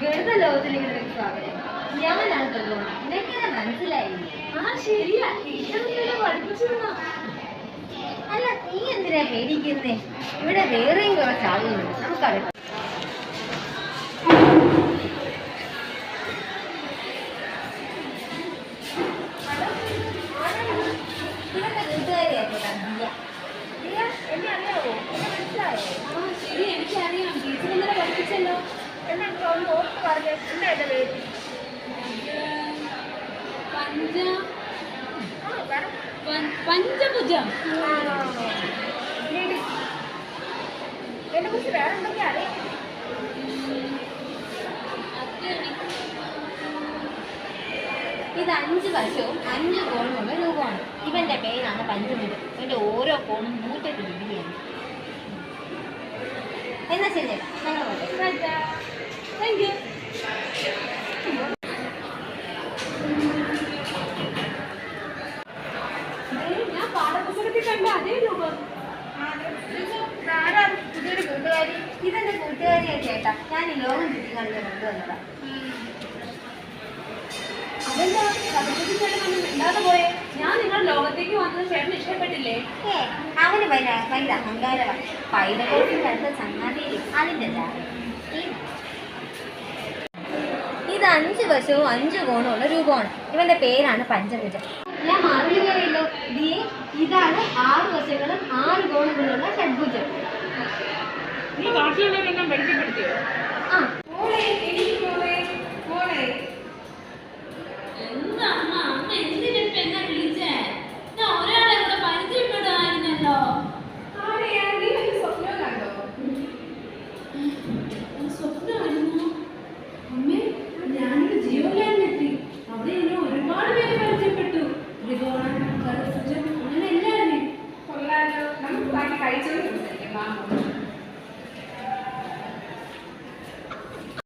ഗണിത ലോകത്തിലേക്ക് സ്വാഗതം. ഞാനാണ് പ്രകോണം. നിനക്കിത് മനസ്സിലായില്ലേ? ശരിയാ, ടീച്ചർ പഠിപ്പിച്ചിരുന്നോ? അല്ല, നീ എന്തിനാ പേടിക്കുന്നേ? ഇവിടെ വേറെയും കുറച്ച് ആളുകളുണ്ട്, നമുക്കറിയാം. ഇവന്റെ കൂട്ടുകാരിയായിട്ടാ ദിയ. ദിയ, എന്നെ അറിയാവോ? എന്നെ മനസ്സിലായോ? ശരി, എനിക്കറിയാം. ടീച്ചർ ഇന്നലെ പഠിപ്പിച്ചല്ലോ. എന്നാ ഒന്ന് ഓർത്ത് പറഞ്ഞേ, എന്താ എന്റെ പേര്? പഞ്ചഭുജം. എന്നെ കുറിച്ച് വേറെ എന്തൊക്കെ അറിയാം? ഇത് 5 വശവും 5 കോണുമുള്ള രൂപമാണ്. ഇവന്റെ പേരാണ് പഞ്ചഭുജം. ഇവന്റെ ഓരോ കോണും 108 ഡിഗ്രിയാണ്. എന്നാ ശരി, ഞങ്ങൾ പോട്ടെ. Thank you. ഞാൻ പാഠപുസ്തകത്തിൽ കണ്ട അതേ രൂപം. പുതിയൊരു കൂട്ടുകാരി. ഇതെന്റെ കൂട്ടുകാരിയാ ചേട്ടാ. ഞാൻ ഈ ലോകം ചുറ്റിക്കാണിച്ച് കൊണ്ടുവന്നതാ. അതെന്താ ഉണ്ടാതെ പോയെ? ഞാൻ നിങ്ങൾ ലോകത്തേക്ക് വന്നത് ചേട്ടന് ഇഷ്ടപ്പെട്ടില്ലേ? അവന് ഭയങ്കര അഹങ്കാരമാണ്. പൈതകോട്ടിന്റെ അടുത്ത ചങ്ങാതിയില്ലേ, അതിൻ്റെ ഇത് 5 വശവും 5 കോണുമുള്ള രൂപമാണ്. ഇവന്റെ പേരാണ് പഞ്ചഭുജം. ഞാൻ മറന്നുപോയല്ലോ. ഇതാണ് 6 വശങ്ങളും 6 കോണുകളുള്ള ഷഡ്ഭുജം. നീ ബാക്കിയുള്ളവരെല്ലാം പഠിക്കപ്പെടുത്തിയോ?